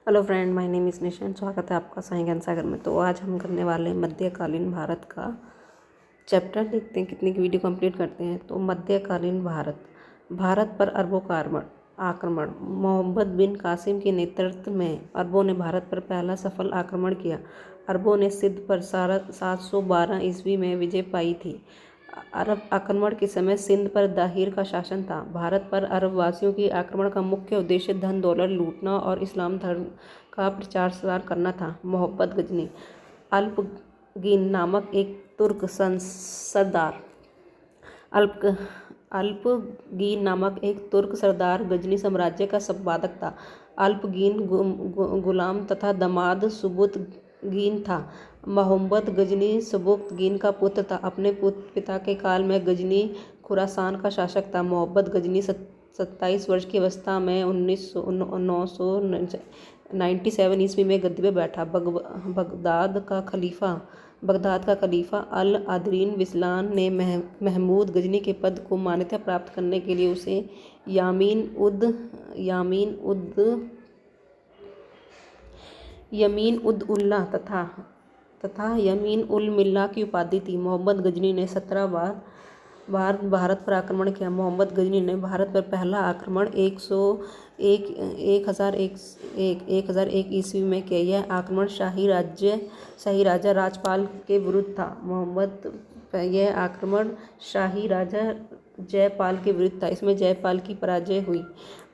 Hello friend, my name is निशान। स्वागत है आपका साईं ज्ञान सागर में। तो आज हम करने वाले हैं मध्यकालीन भारत का चैप्टर। देखते हैं कितनी की वीडियो कंप्लीट करते हैं। तो मध्यकालीन भारत पर अरबों का आक्रमण। मोहम्मद बिन कासिम के नेतृत्व में अरबों ने भारत पर पहला सफल आक्रमण किया। अरबों ने सिंध पर 712 ईस्वी में विजय पाई थी। अरब आक्रमण के समय सिंध पर दाहिर का शासन था। भारत पर अरब वासियों की आक्रमण का मुख्य उद्देश्य धन दौलत लूटना और इस्लाम धर्म का प्रचार प्रसार करना था। मोहम्मद गजनी अल्पगीन नामक एक तुर्क सरदार अल्पगीन नामक एक तुर्क सरदार गजनी साम्राज्य का संपादक था। अल्पगीन गुलाम तथा दामाद सुबुतगीन था। मोहम्मद गजनी सुबुतगीन का पुत्र था। अपने पिता के काल में गजनी खुरासान का शासक था। मोहम्मद गजनी 27 वर्ष की अवस्था में 997 ईस्वी में गद्दी पर बैठा। बगदाद का खलीफा अल अदरीन बिस्लान ने महमूद गजनी के पद को मान्यता प्राप्त करने के लिए उसे यमीन उद उल्ला तथा यमीन उल मिल्ला की उपाधि थी। मोहम्मद गजनी ने 17 बार भारत पर आक्रमण किया। मोहम्मद गजनी ने भारत पर पहला आक्रमण 1001 ईस्वी में किया। यह आक्रमण शाही राजा राजपाल के विरुद्ध था। यह आक्रमण शाही राजा जयपाल के विरुद्ध था। इसमें जयपाल की पराजय हुई।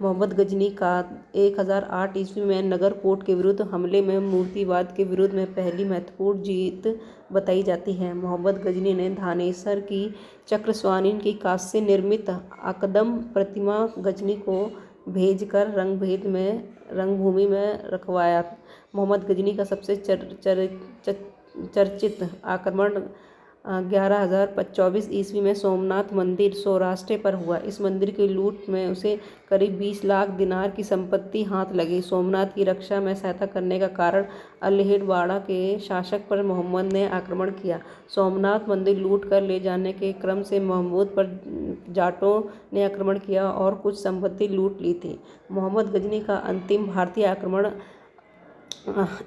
मोहम्मद गजनी का 1008 ईस्वी में नगरकोट के विरुद्ध हमले में मूर्तिवाद के विरुद्ध में पहली महत्वपूर्ण जीत बताई जाती है। मोहम्मद गजनी ने धानेसर की चक्रस्वानी की कांस्य से निर्मित अकदम प्रतिमा गजनी को भेजकर रंगभूमि में रखवाया। मोहम्मद गजनी का सबसे चर्चित आक्रमण 1124 ईस्वी में सोमनाथ मंदिर सौराष्ट्र पर हुआ। इस मंदिर की लूट में उसे करीब 20 लाख दिनार की संपत्ति हाथ लगी। सोमनाथ की रक्षा में सहायता करने का कारण अल्हिड़वाड़ा के शासक पर मोहम्मद ने आक्रमण किया। सोमनाथ मंदिर लूट कर ले जाने के क्रम से मोहम्मद पर जाटों ने आक्रमण किया और कुछ संपत्ति लूट ली थी। मोहम्मद गजनी का अंतिम भारतीय आक्रमण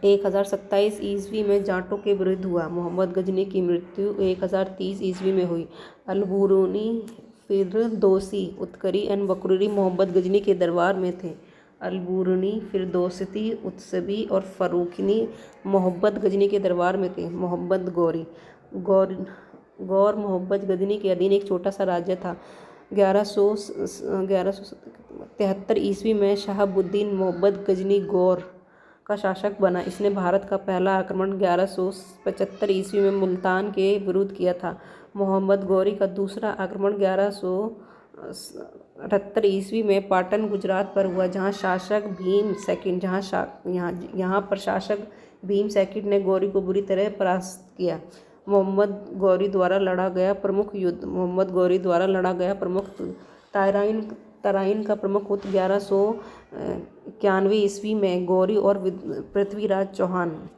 1027 ईस्वी में जाटों के विरुद्ध हुआ। मोहम्मद गजनी की मृत्यु 1030 ईस्वी में हुई। अलबरूनी फिरदौसी उत्करी एन बकरूरी मोहम्मद गजनी के दरबार में थे। अलबरूनी फिरदौसी उत्सवी और फर्रुखी मोहम्मद गजनी के दरबार में थे। मोहम्मद गौर मोहम्मद गजनी के अधीन एक छोटा सा राज्य था। 1173 ईस्वी में शहाबुद्दीन मोहम्मद गजनी गौर का शासक बना। इसने भारत का पहला आक्रमण 1175 ईस्वी में मुल्तान के विरुद्ध किया था। मोहम्मद गौरी का दूसरा आक्रमण 1178 ईस्वी में पाटन गुजरात पर हुआ, जहां शासक भीम सेकंड ने गौरी को बुरी तरह परास्त किया। मोहम्मद गौरी द्वारा लड़ा गया प्रमुख युद्ध तराइन का प्रमुख युद्ध 1191 ईस्वी में गौरी और पृथ्वीराज चौहान।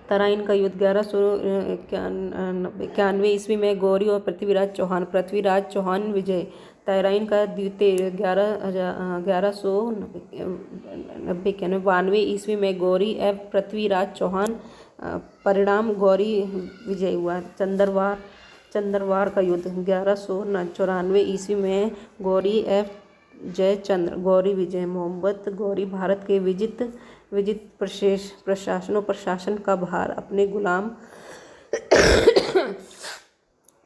तराइन का युद्ध 1191 ईस्वी में गौरी और पृथ्वीराज चौहान विजय। तराइन का द्वितीय 1192 ईस्वी में गौरी एवं पृथ्वीराज चौहान परिणाम गौरी विजय हुआ। चंद्रवार का युद्ध 1194 ईस्वी में गौरी एवं जयचंद्र गौरी विजय। मोहम्मद गौरी भारत के विजित प्रशासनों पर शासन का भार अपने गुलाम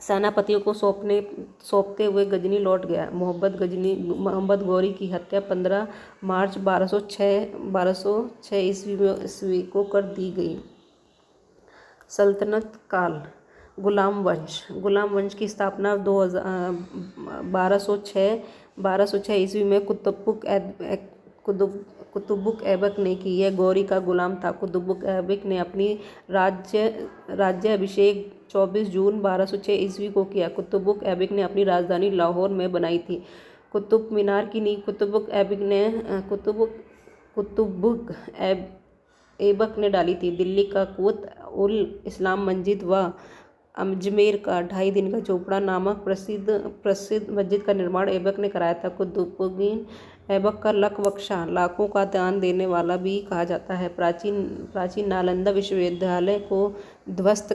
सेनापतियों को सौंपते हुए गजनी लौट गया। मोहम्मद गौरी की हत्या 15 मार्च 1206 ईस्वी को कर दी गई। सल्तनत काल गुलाम वंश की स्थापना 1206 ईस्वी में कुतुबुक ऐबक ने की। यह गौरी का गुलाम था। कुतुबुक ऐबक ने अपनी राज्याभिषेक 24 जून 1206 ईस्वी को किया। कुतुबुक ऐबक ने अपनी राजधानी लाहौर में बनाई थी। कुतुब मीनार की नींव कुतुबुक ऐबक ने डाली थी। दिल्ली का कुत उल इस्लाम मस्जिद व अजमेर का 2.5 दिन का झोपड़ा नामक प्रसिद्ध मस्जिद का निर्माण ऐबक ने कराया था। कुतुबुद्दीन ऐबक का लकवक्शा, लाखों का दान देने वाला भी कहा जाता है। प्राचीन नालंदा विश्वविद्यालय को ध्वस्त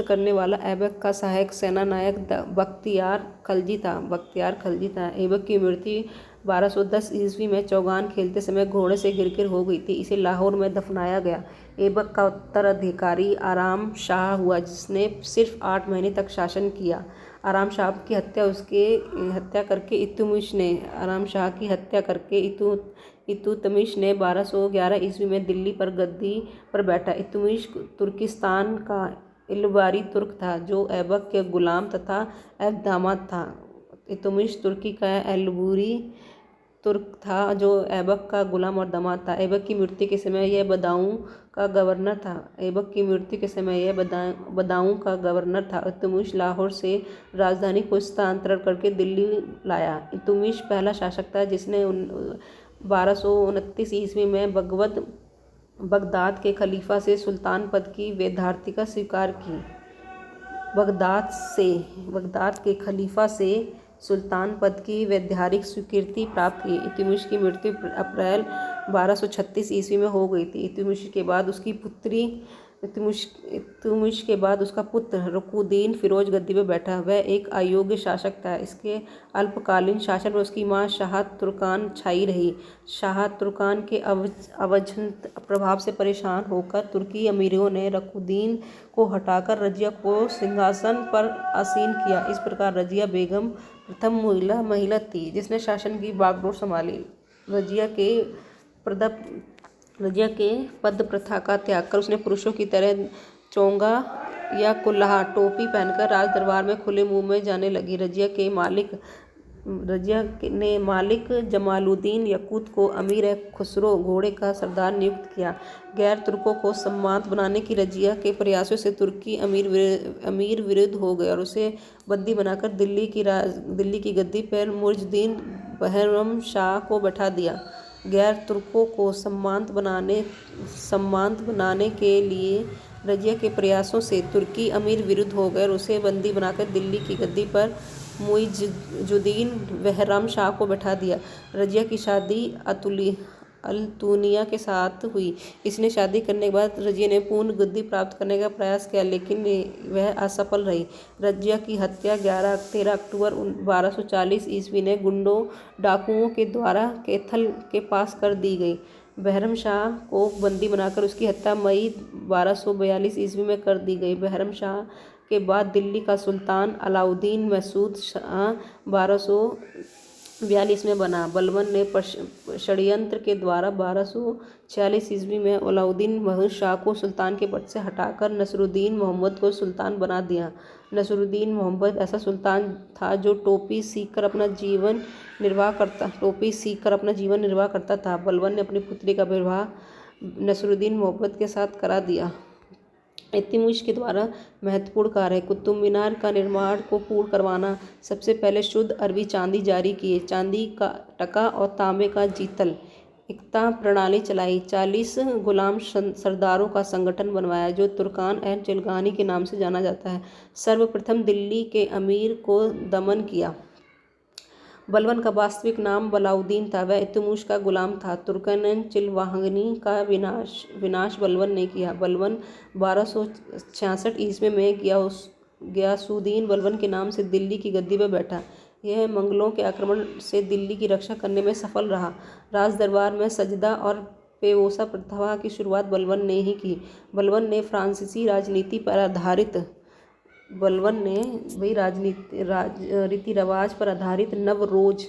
करने वाला ऐबक का सहायक सेनानायक बख्तियार खलजी था। ऐबक की मृत्यु 1210 ईस्वी में चौगान खेलते समय घोड़े से गिरकर हो गई थी। इसे लाहौर में दफनाया गया। ऐबक का उत्तराधिकारी आराम शाह हुआ, जिसने सिर्फ 8 महीने तक शासन किया। आराम शाह की हत्या करके इल्तुतमिश ने 1211 ईस्वी में दिल्ली पर गद्दी पर बैठा। इल्तुतमिश तुर्किस्तान का इल्बारी तुर्क था, जो ऐबक के गुलाम तथा दामाद था। इल्तुतमिश तुर्की का एल्बूरी तुर्क था, जो ऐबक का गुलाम और दामाद था। ऐबक की मृत्यु के समय यह बदाऊं का गवर्नर था। इल्तुतमिश लाहौर से राजधानी को स्थानांतरण करके दिल्ली लाया। इल्तुतमिश पहला शासक था जिसने 1229 ईस्वी में बगदाद के खलीफा से सुल्तान पद की वैधानिकता स्वीकार की। बगदाद के खलीफा से सुल्तान पद की वैधानिक स्वीकृति प्राप्त की। इल्तुतमिश की मृत्यु अप्रैल 1236 ईस्वी में हो गई थी। इल्तुतमिश के बाद उसका पुत्र रुकुनुद्दीन फिरोज गद्दी पर बैठा। वह एक अयोग्य शासक था। इसके अल्पकालीन शासन में उसकी मां शाह तुर्कान छाई रही। शाह तुर्कान के अवंश प्रभाव से परेशान होकर तुर्की अमीरों ने रुकुनुद्दीन को हटाकर रजिया को सिंहासन पर आसीन किया। इस प्रकार रजिया बेगम प्रथम महिला थी जिसने शासन की बागडोर संभाली। रजिया के पद प्रथा का त्याग कर उसने पुरुषों की तरह चोंगा या कुल्लाह टोपी पहनकर राज दरबार में खुले मुंह में जाने लगी। रजिया ने मालिक जमालुद्दीन यकूत को अमीर खुसरो घोड़े का सरदार नियुक्त किया। गैर तुर्कों को सम्मानित बनाने की रजिया के प्रयासों से तुर्की अमीर विरुद्ध हो गए और उसे बंदी बनाकर दिल्ली की गद्दी पर मुइजुद्दीन बहरम शाह को बैठा दिया। गैर तुर्कों को सम्मानित बनाने के लिए रजिया के प्रयासों से तुर्की अमीर विरुद्ध हो गए और उसे बंदी बनाकर दिल्ली की गद्दी पर मुइजुद्दीन बहरम शाह को बैठा दिया। रजिया की शादी अल्तुनिया के साथ हुई। इसने शादी करने के बाद रजिया ने पूर्ण गद्दी प्राप्त करने का प्रयास किया, लेकिन वह असफल रही। रजिया की हत्या 13 अक्टूबर 1240 ईस्वी ने गुंडों डाकुओं के द्वारा कैथल के पास कर दी गई। बहरम शाह को बंदी बनाकर उसकी हत्या मई 1242 ईस्वी में कर दी गई। बहरम शाह के बाद दिल्ली का सुल्तान अलाउद्दीन मसूद शाह 1242 में बना। बलबन ने षड्यंत्र के द्वारा 1246 ईस्वी में अलाउद्दीन महमूद शाह को सुल्तान के पद से हटाकर नसरुद्दीन मोहम्मद को सुल्तान बना दिया। नसरुद्दीन मोहम्मद ऐसा सुल्तान था जो टोपी सीखकर अपना जीवन निर्वाह करता था। बलबन ने अपनी पुत्री का विवाह नसरुद्दीन मोहम्मद के साथ करा दिया। इल्तुतमिश के द्वारा महत्वपूर्ण कार्य कुतुब मीनार का निर्माण को पूर्ण करवाना। सबसे पहले शुद्ध अरबी चांदी जारी किए, चांदी का टका और तांबे का जीतल, इकता प्रणाली चलाई, 40 गुलाम सरदारों का संगठन बनवाया जो तुर्कान एंड चिलगानी के नाम से जाना जाता है। सर्वप्रथम दिल्ली के अमीर को दमन किया। बलबन का वास्तविक नाम बलाउद्दीन था। वह इल्तुतमिश का गुलाम था। तुर्कन एंड चिलगानी का विनाश बलबन ने किया। बलबन 1266 ईस्वी में गयासुद्दीन बलबन के नाम से दिल्ली की गद्दी पर बैठा। यह मंगलों के आक्रमण से दिल्ली की रक्षा करने में सफल रहा। राज दरबार में सजदा और पेशवा प्रथा की शुरुआत बलबन ने ही की। बलबन ने फ्रांसीसी रीति रिवाज पर आधारित नवरोज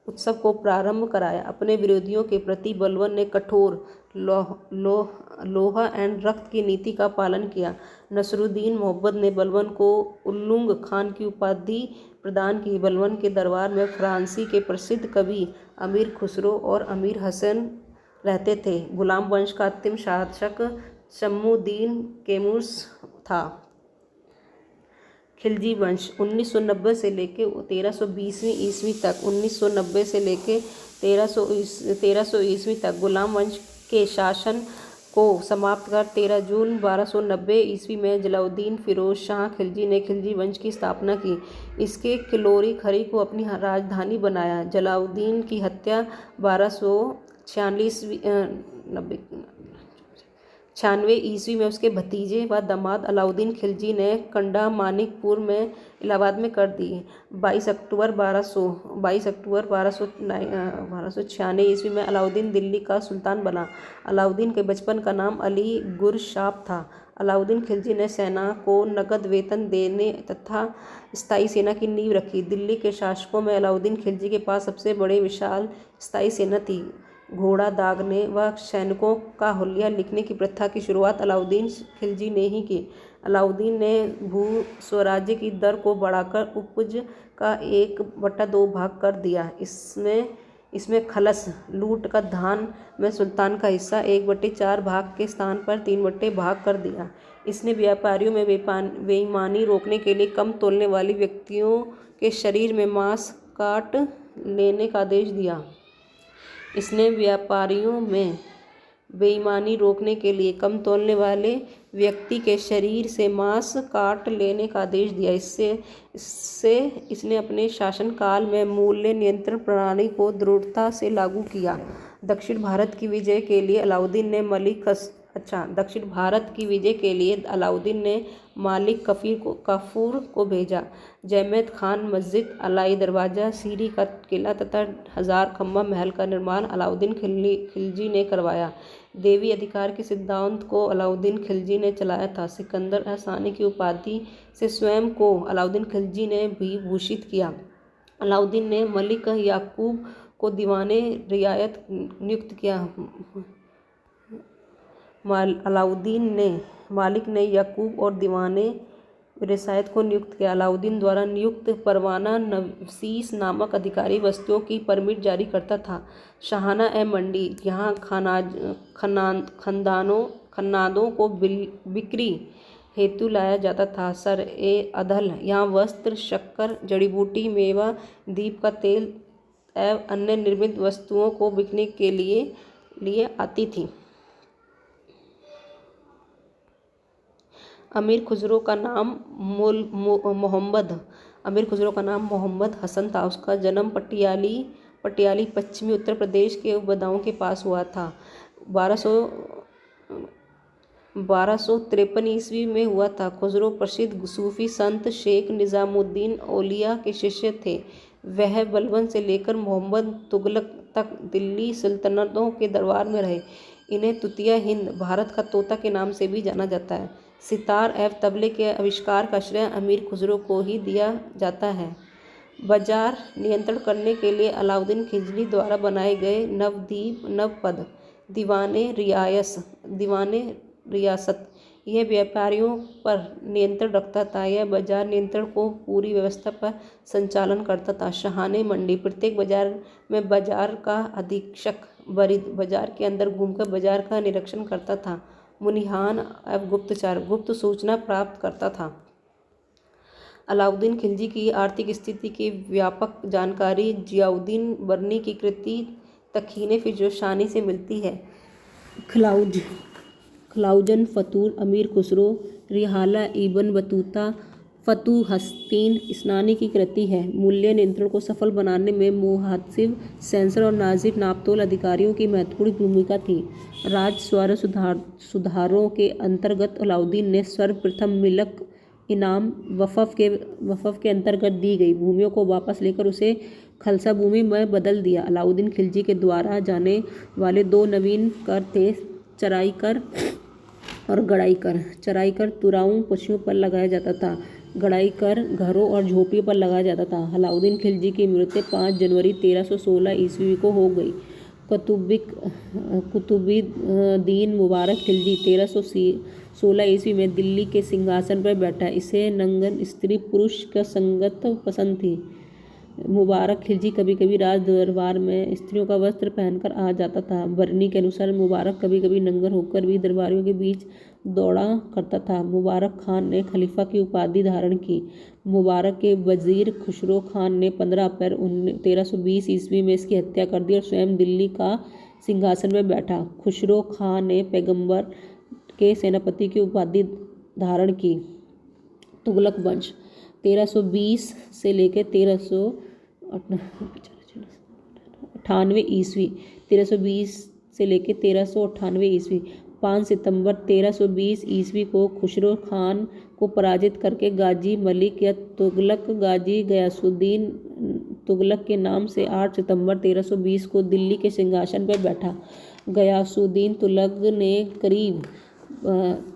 उत्सव को प्रारंभ कराया। अपने विरोधियों के प्रति बलबन ने कठोर लोहा एंड रक्त की नीति का पालन किया। नसरुद्दीन मोहम्मद ने बलबन को उल्लुग खान की उपाधि प्रदान की। बलबन के दरबार में फ्रांसी के प्रसिद्ध कवि अमीर खुसरो और अमीर हसन रहते थे। गुलाम वंश का अंतिम शासक शम्सुद्दीन तैमूर था। खिलजी वंश 1990 से लेकर 1320 ईस्वी तक 1300 ईस्वी तक गुलाम वंश के शासन को समाप्त कर 13 जून 1290 ईस्वी में जलालुद्दीन फिरोज शाह खिलजी ने खिलजी वंश की स्थापना की। इसके किलोरी खरी को अपनी राजधानी बनाया। जलालुद्दीन की हत्या 1296 ईस्वी में उसके भतीजे व दामाद अलाउद्दीन खिलजी ने कंडा मानिकपुर में इलाहाबाद में कर दी। 22 अक्टूबर 1296 ईस्वी में अलाउद्दीन दिल्ली का सुल्तान बना। अलाउद्दीन के बचपन का नाम अली गुरशाप था। अलाउद्दीन खिलजी ने सेना को नकद वेतन देने तथा स्थायी सेना की नींव रखी। दिल्ली के शासकों में अलाउद्दीन खिलजी के पास सबसे बड़ी विशाल स्थायी सेना थी। घोड़ा दागने व सैनिकों का हुलिया लिखने की प्रथा की शुरुआत अलाउद्दीन खिलजी ने ही की। अलाउद्दीन ने भू स्वराज्य की दर को बढ़ाकर उपज का 1/2 भाग कर दिया। इसमें खलस लूट का धान में सुल्तान का हिस्सा 1/4 भाग के स्थान पर 3 भाग कर दिया। इसने व्यापारियों में बेईमानी रोकने के लिए कम तोलने वाले व्यक्तियों के शरीर में मांस काट लेने का आदेश दिया। इसने व्यापारियों में बेईमानी रोकने के लिए कम तोलने वाले व्यक्ति के शरीर से मांस काट लेने का आदेश दिया। इसने अपने शासनकाल में मूल्य नियंत्रण प्रणाली को दृढ़ता से लागू किया। दक्षिण भारत की विजय के लिए अलाउद्दीन ने मालिक कफूर को भेजा। जैमत खान मस्जिद, अलाई दरवाज़ा, सीरी का किला तथा 1000 खम्भा महल का निर्माण अलाउद्दीन खिलजी ने करवाया। देवी अधिकार के सिद्धांत को अलाउद्दीन खिलजी ने चलाया था। सिकंदर अहसानी की उपाधि से स्वयं को अलाउद्दीन खिलजी ने भी भूषित किया। अलाउद्दीन ने मलिक याकूब को दीवाने रियायत नियुक्त किया। मालिक ने याकूब और दीवाने रियासत को नियुक्त किया। अलाउद्दीन द्वारा नियुक्त परवाना नवीस नामक अधिकारी वस्तुओं की परमिट जारी करता था। शाहाना मंडी, यहाँ खन्नादों को बिक्री हेतु लाया जाता था। सर-ए-अदल, यहाँ वस्त्र, शक्कर, जड़ी बूटी, मेवा, दीप का तेल एवं अन्य निर्मित वस्तुओं को बिकने के लिए आती थी। अमीर खुसरो का नाम मोहम्मद हसन था। उसका जन्म पटियाली पश्चिमी उत्तर प्रदेश के उबदाऊं के पास हुआ था। 1253 ईस्वी में हुआ था। खुसरो प्रसिद्ध सूफी संत शेख निजामुद्दीन औलिया के शिष्य थे। वह बलबन से लेकर मोहम्मद तुगलक तक दिल्ली सल्तनतों के दरबार में रहे। इन्हें तुतिया हिंद, भारत का तोता के नाम से भी जाना जाता है। सितार एवं तबले के आविष्कार का श्रेय अमीर खुसरो को ही दिया जाता है। बाजार नियंत्रण करने के लिए अलाउद्दीन खिलजी द्वारा बनाए गए नवपद दीवाने रियासत यह व्यापारियों पर नियंत्रण रखता था। यह बाजार नियंत्रण को पूरी व्यवस्था पर संचालन करता था। शाहाने मंडी, प्रत्येक बाजार में बाजार का अधीक्षक वरिद बाजार के अंदर घूमकर बाजार का निरीक्षण करता था। मुनिहान एवं गुप्तचर गुप्त सूचना प्राप्त करता था। अलाउद्दीन खिलजी की आर्थिक स्थिति की व्यापक जानकारी जियाउद्दीन बर्नी की कृति तखीने फिरोजशाही से मिलती है। खलाउजन फतूर, अमीर खुसरो, रिहाला इब्न बतूता, फतूहस्तीन इस्नानी की कृति है। मूल्य नियंत्रण को सफल बनाने में मुहासिब, सेंसर और नाजिर नापतोल अधिकारियों की महत्वपूर्ण भूमिका थी। राजस्व सुधारों के अंतर्गत अलाउद्दीन ने सर्वप्रथम मिल्क इनाम वफ़फ़ के अंतर्गत दी गई भूमियों को वापस लेकर उसे खालसा भूमि में बदल दिया। अलाउद्दीन खिलजी के द्वारा जाने वाले 2 नवीन कर थे, चराई कर और गड़ाई कर। चराई कर तुराऊ पशुओं पर लगाया जाता था। गड़ाई कर घरों और झोपड़ियों पर लगाया जाता था। अलाउद्दीन खिलजी की मृत्यु 5 जनवरी 1316 ईस्वी को हो गई। कुतुबुद्दीन मुबारक खिलजी 1316 ईस्वी में दिल्ली के सिंहासन पर बैठा। इसे नंगन स्त्री पुरुष का संगत पसंद थी। मुबारक खिलजी कभी कभी राज दरबार में स्त्रियों का वस्त्र पहनकर आ जाता था। बरनी के अनुसार मुबारक कभी कभी नंगर होकर भी दरबारियों के बीच दौड़ा करता था। मुबारक खान ने खलीफा की उपाधि धारण की। मुबारक के वजीर खुसरो खान ने 15 अप्रैल 1320 ईस्वी में इसकी हत्या कर दी और स्वयं दिल्ली का सिंहासन में बैठा। खुसरो खां ने पैगंबर के सेनापति की उपाधि धारण की। तुगलक वंश 1320 से लेकर 1398 ईस्वी 1320 से लेकर 1398 ईस्वी 5 सितंबर 1320 ईस्वी को खुसरो खान को पराजित करके गाजी मलिक या तुगलक गाजी गयासुद्दीन तुगलक के नाम से 8 सितंबर 1320 को दिल्ली के सिंहासन पर बैठा। गयासुद्दीन तुगलक ने करीब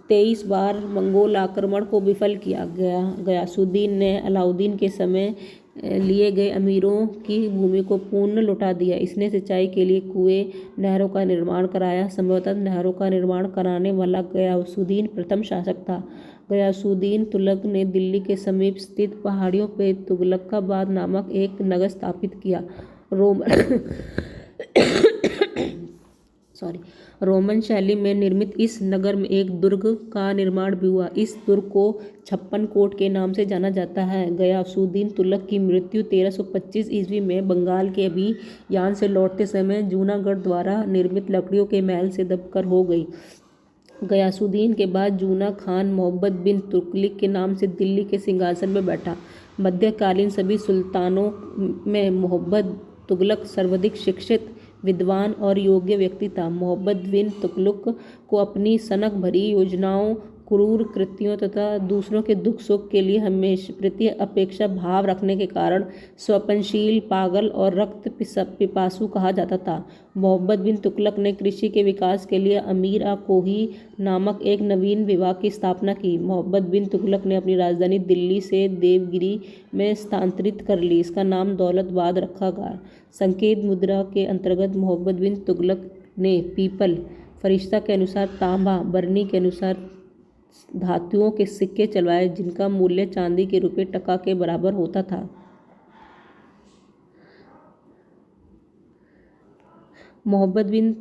23 बार मंगोल आक्रमण को विफल किया। गयासुद्दीन ने अलाउद्दीन के समय लिए गए अमीरों की भूमि को पूर्ण लौटा दिया। इसने सिंचाई के लिए कुएं, नहरों का निर्माण कराया। संभवतः नहरों का निर्माण कराने वाला गयासुद्दीन प्रथम शासक था। गयासुद्दीन तुगलक ने दिल्ली के समीप स्थित पहाड़ियों पर तुगलकाबाद नामक एक नगर स्थापित किया। रोमन शैली में निर्मित इस नगर में एक दुर्ग का निर्माण भी हुआ। इस दुर्ग को 56 कोट के नाम से जाना जाता है। गयासुद्दीन तुगलक की मृत्यु 1325 ईस्वी में बंगाल के अभियान से लौटते समय जूनागढ़ द्वारा निर्मित लकड़ियों के महल से दबकर हो गई। गयासुद्दीन के बाद जूना खान मोहम्मद बिन तुगलक के नाम से दिल्ली के सिंहासन पर बैठा। मध्यकालीन सभी सुल्तानों में मोहम्मद तुगलक सर्वाधिक शिक्षित, विद्वान और योग्य व्यक्ति था। मोहम्मद बिन तुगलक को अपनी सनक भरी योजनाओं, क्रूर कृत्यों तथा दूसरों के दुख सुख के लिए हमेशा प्रति अपेक्षा भाव रखने के कारण स्वप्नशील, पागल और रक्त पिपासु कहा जाता था। मोहम्मद बिन तुगलक ने कृषि के विकास के लिए अमीर कोही नामक एक नवीन विभाग की स्थापना की। मोहम्मद बिन तुगलक ने अपनी राजधानी दिल्ली से देवगिरी में स्थानांतरित कर ली। इसका नाम दौलताबाद रखा गया। संकेत मुद्रा के अंतर्गत मोहम्मद बिन तुगलक ने पीपल, फरिश्ता के अनुसार तांबा, बरनी के अनुसार धातुओं के सिक्के चलवाए, जिनका मूल्य चांदी के रुपये टका के बराबर होता था। मोहम्मद बिन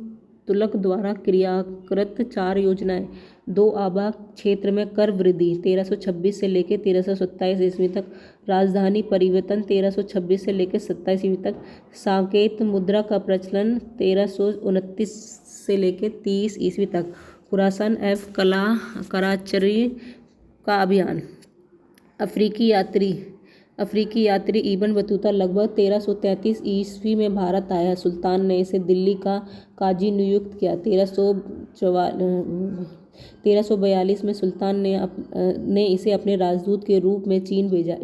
तुगलक द्वारा क्रियाकृत 4 योजनाएं। 2 आबा क्षेत्र में कर वृद्धि 1326 से लेकर 1327 ईस्वी तक। राजधानी परिवर्तन 1326 से लेकर 27 ईस्वी तक। सांकेत मुद्रा का प्रचलन 1329 से लेकर 30 ईस्वी तक। खुरासान एवं कराची का अभियान। अफ्रीकी यात्री इब्न बतूता लगभग 1333 ईस्वी में भारत आया। सुल्तान ने इसे दिल्ली का काजी नियुक्त किया। 1342 में सुल्तान ने इसे अपने राजदूत के रूप में चीन भेजा।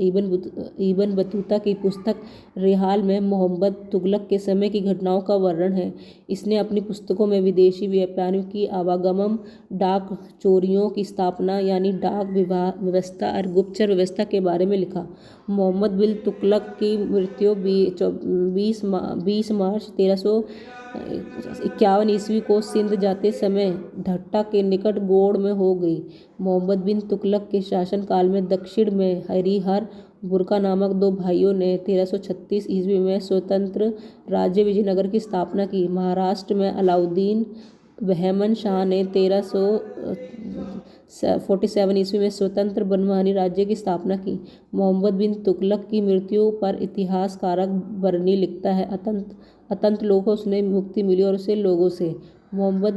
इब्न बतूता की पुस्तक रिहाल में मोहम्मद तुगलक के समय की घटनाओं का वर्णन है। इसने अपनी पुस्तकों में विदेशी व्यापारियों की आवागमन, डाक चोरियों की स्थापना यानी डाक व्यवस्था और गुप्तचर व्यवस्था के बारे में लिखा। मोहम्मद बिन तुगलक की मृत्यु 20 मार्च 1351 ईस्वी को सिंध जाते समय ढट्टा के निकट गोड़ में हो गई। मोहम्मद बिन तुगलक के शासनकाल में दक्षिण में हरिहर बुरका नामक 2 भाइयों ने 1336 ईस्वी में स्वतंत्र राज्य विजयनगर की स्थापना की। महाराष्ट्र में अलाउद्दीन बहमन शाह ने 1347 ईस्वी में स्वतंत्र बनवानी राज्य की स्थापना की। मोहम्मद बिन तुगलक की मृत्यु पर इतिहासकार बरनी लिखता है, अत्यंत लोगों से मुक्ति मिली और उसे लोगों से। मोहम्मद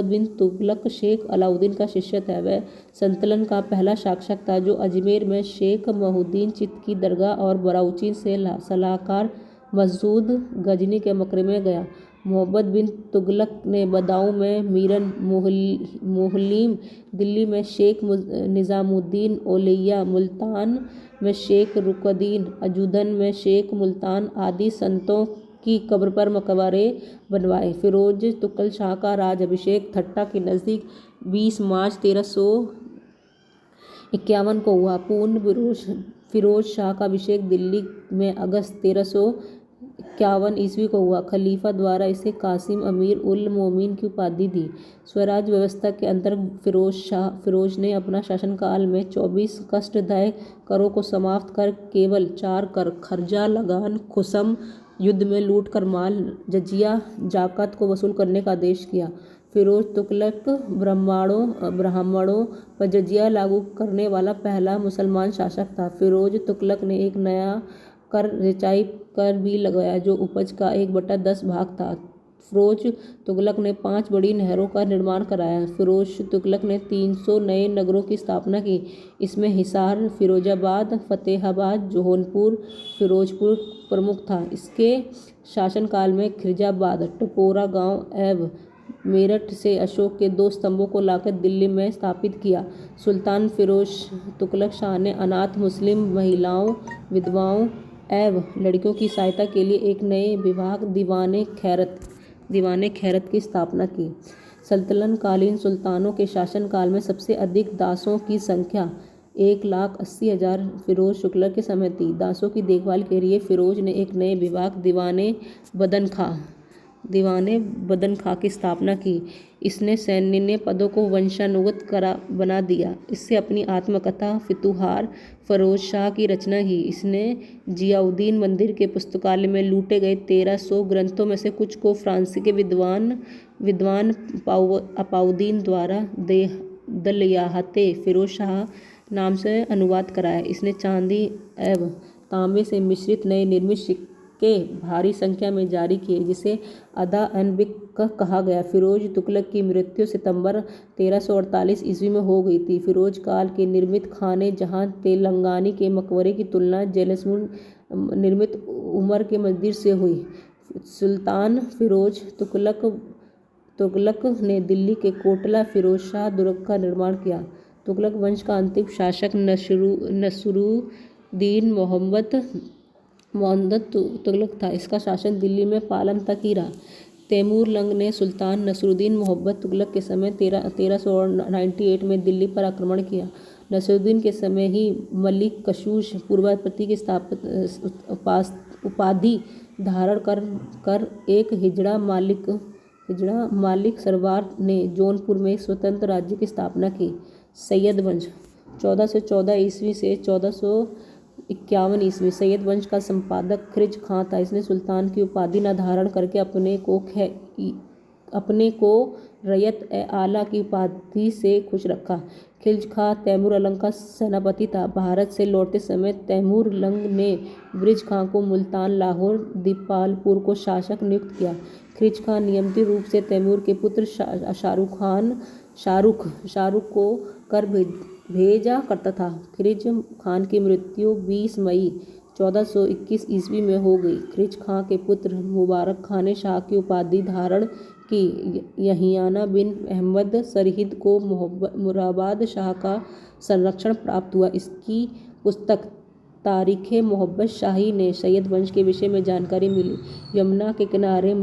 बिन तुगलक शेख अलाउद्दीन का शिष्य था। वह सल्तनत का पहला शासक था जो अजमेर में शेख मुहिउद्दीन चिश्ती की दरगाह और बराऊची से सलाहकार मसूद गजनी के मकबरे में गया। मोहम्मद बिन तुगलक ने बदाऊं में मीरन मुहल्लिम, दिल्ली में शेख निजामुद्दीन औलिया, मुल्तान में शेख रुकनुद्दीन, अजूदन में शेख मुल्तान आदि संतों की कब्र पर मकबरे बनवाए। फिरोज तुगलक शाह का राजाभिषेक ठट्टा के नज़दीक 20 मार्च 1351 को हुआ। पूर्ण फिरोज शाह का अभिषेक दिल्ली में अगस्त 1351 ईस्वी को हुआ। खलीफा द्वारा इसे कासिम अमीर उल मोमिन की उपाधि दी। स्वराज व्यवस्था के अंतर्गत फिरोज ने अपना शासनकाल में 24 कष्टदायक करों को समाप्त कर केवल 4 कर खर्जा, लगान, खुसम, युद्ध में लूटकर माल, जजिया, जाकत को वसूल करने का आदेश किया। फिरोज तुगलक ब्राह्मणों पर जजिया लागू करने वाला पहला मुसलमान शासक था। फिरोज तुगलक ने एक नया कर रिचाई कर भी लगाया जो उपज का 1/10 भाग था। फिरोज तुगलक ने 5 बड़ी नहरों का निर्माण कराया। फिरोज तुगलक ने 300 नए नगरों की स्थापना की। इसमें हिसार, फिरोजाबाद, फतेहाबाद, जौनपुर, फिरोजपुर प्रमुख था। इसके शासनकाल में खिरजाबाद, टपोरा गांव एवं मेरठ से अशोक के 2 स्तंभों को लाकर दिल्ली में स्थापित किया। सुल्तान फिरोज तुगलक शाह ने अनाथ मुस्लिम महिलाओं, विधवाओं एवं लड़कियों की सहायता के लिए एक नए विभाग दीवाने खैरत की स्थापना की। सल्तनतकालीन सुल्तानों के शासनकाल में सबसे अधिक दासों की संख्या 1,80,000 फिरोज तुगलक के समय थी। दासों की देखभाल के लिए फिरोज ने एक नए विभाग दीवाने बदन खां की स्थापना की। इसने सैन्य पदों को वंशानुगत बना दिया। इससे अपनी आत्मकथा फितूहार फरोज शाह की रचना की। इसने जियाउद्दीन मंदिर के पुस्तकालय में लूटे गए 1300 ग्रंथों में से कुछ को फ्रांसी के विद्वान अपाउद्दीन द्वारा दलियाहते फिरोज शाह नाम से अनुवाद कराया। इसने चांदी एवं तांबे से मिश्रित नए निर्मित सिक्के भारी संख्या में जारी किए, जिसे अदा-अन-बिक कहा गया। फिरोज तुगलक की मृत्यु सितंबर 1348 ईस्वी में हो गई थी। फिरोज काल के निर्मित खाने जहां तेलंगानी के मकबरे की तुलना जैसलमेर निर्मित उमर के मंदिर से हुई। सुल्तान फिरोज तुगलक ने दिल्ली के कोटला फिरोज शाह दुर्ग का निर्माण किया। तुगलक वंश का अंतिम शासक नसरुद्दीन मोहम्मद तुगलक था। इसका शासन दिल्ली में पालन तक ही रहा। तैमूर लंग ने सुल्तान नसरुद्दीन मोहम्मद तुगलक के समय 1398 में दिल्ली पर आक्रमण किया। नसरुद्दीन के समय ही मलिक कशूश पूर्वाधिपति की उपाधि धारण कर एक हिजड़ा मालिक सरवार ने जौनपुर में स्वतंत्र राज्य की स्थापना की। सैयद वंश 1414 ईस्वी से 1451 ईस्वी। सैयद वंश का संपादक खिरज खां था। इसने सुल्तान की उपाधि न धारण करके अपने को रयत-ए-आला की उपाधि से खुश रखा। खिलज खां तैमूर लंग का सेनापति था। भारत से लौटते समय तैमूर लंग ने खिरज खां को मुल्तान, लाहौर, दीपालपुर को शासक नियुक्त किया। खिरज खां नियमित रूप से तैमूर के पुत्र शाहरुख को कर भेजा करता था। खिरज खान की मृत्यु 20 मई 1421 ईस्वी में हो गई। खिरज खां के पुत्र मुबारक खां ने शाह की उपाधि धारण की। यहियाना बिन अहमद सरहिंद को मुरादाबाद शाह का संरक्षण प्राप्त हुआ। इसकी पुस्तक तारीख़े मोहब्बत शाही ने सैयद वंश के विषय में जानकारी मिली। यमुना के किनारे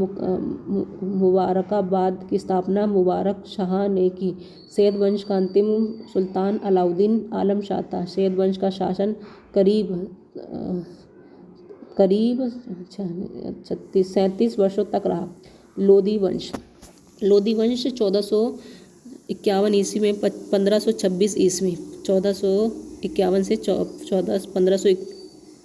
मुबारकाबाद की स्थापना मुबारक शाह ने की। सैयद वंश का अंतिम सुल्तान अलाउद्दीन आलम शाह था। सैयद वंश का शासन करीब 37 वर्षों तक रहा। लोधी वंश 1451 ईस्वी में 1526 ईस्वी 1451 से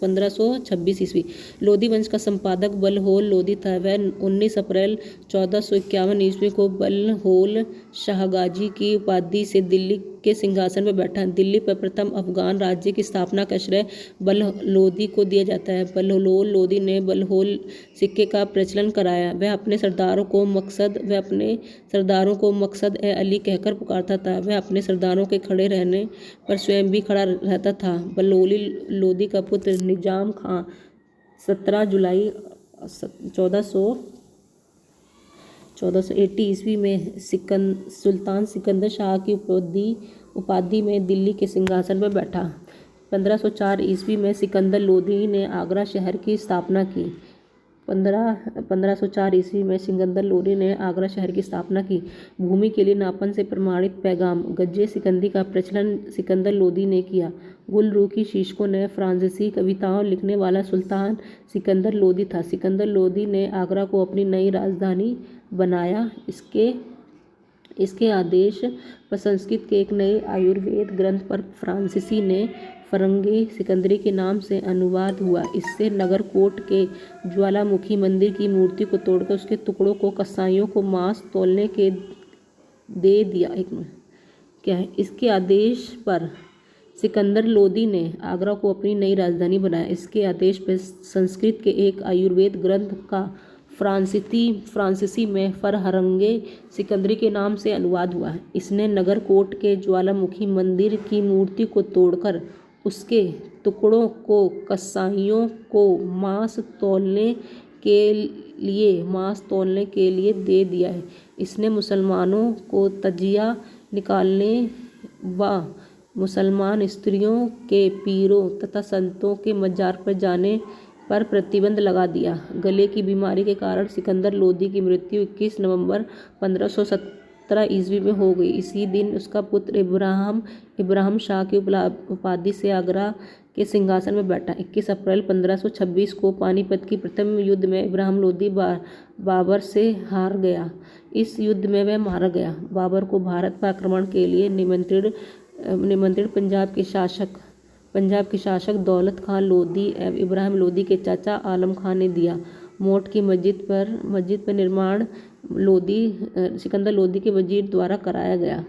1526 ईस्वी। लोधी वंश का संपादक बलहोल लोधी था। वह 19 अप्रैल 1451 ईस्वी को बलहोल शाहगाजी की उपाधि से दिल्ली के सिंहासन पर बैठा। दिल्ली पर प्रथम अफगान राज्य की स्थापना का श्रेय बलहोल को दिया जाता है। बलहोल लोधी ने बलहोल सिक्के का प्रचलन कराया। वह अपने सरदारों को मकसद ए अली कहकर पुकारता था। वह अपने सरदारों के खड़े रहने पर स्वयं भी खड़ा रहता था। बलहोल लोधी का पुत्र निजाम खां 17 जुलाई 1480 ईस्वी में सुल्तान सिकंदर शाह की उपाधि में दिल्ली के सिंहासन पर बैठा। 1504 ईस्वी में सिकंदर लोधी ने आगरा शहर की स्थापना की। 1504 ईस्वी में सिकंदर लोधी ने आगरा शहर की स्थापना की। भूमि के लिए नापन से प्रमाणित पैगाम गज्जे सिकंदी का प्रचलन सिकंदर लोधी ने किया। गुलरू की शीर्षकों ने फ्रांसीसी कविताओं लिखने वाला सुल्तान सिकंदर लोधी था। सिकंदर लोधी ने आगरा को अपनी नई राजधानी बनाया। इसके आदेश पर संस्कृत के एक नए आयुर्वेद ग्रंथ पर फ्रांसीसी ने फरंगे सिकंदरी के नाम से अनुवाद हुआ। इससे नगरकोट के ज्वालामुखी मंदिर की मूर्ति को तोड़कर उसके टुकड़ों को कसाईयों को मांस तौलने के दे दिया। इसके आदेश पर सिकंदर लोधी ने आगरा को अपनी नई राजधानी बनाया। इसके आदेश पर संस्कृत के एक आयुर्वेद ग्रंथ का फ्रांसीसी में फरहंगे सिकंदरी के नाम से अनुवाद हुआ है। इसने नगरकोट के ज्वालामुखी मंदिर की मूर्ति को तोड़कर उसके टुकड़ों को कसाईयों को मांस तौलने के लिए दे दिया है। इसने मुसलमानों को तजिया निकालने व मुसलमान स्त्रियों के पीरों तथा संतों के मजार पर जाने पर प्रतिबंध लगा दिया। गले की बीमारी के कारण सिकंदर लोदी की मृत्यु 21 नवंबर 1517 ईस्वी में हो गई। इसी दिन उसका पुत्र इब्राहिम शाह की उपाधि से आगरा के सिंहासन में बैठा। 21 अप्रैल 1526 को पानीपत की प्रथम युद्ध में इब्राहिम लोदी बाबर से हार गया। इस युद्ध में वह मारा गया। बाबर को भारत पर आक्रमण के लिए निमंत्रण पंजाब के शासक दौलत खान लोदी एवं इब्राहिम लोदी के चाचा आलम खान ने दिया। मोट की मस्जिद पर निर्माण सिकंदर लोदी के वजीर द्वारा कराया गया।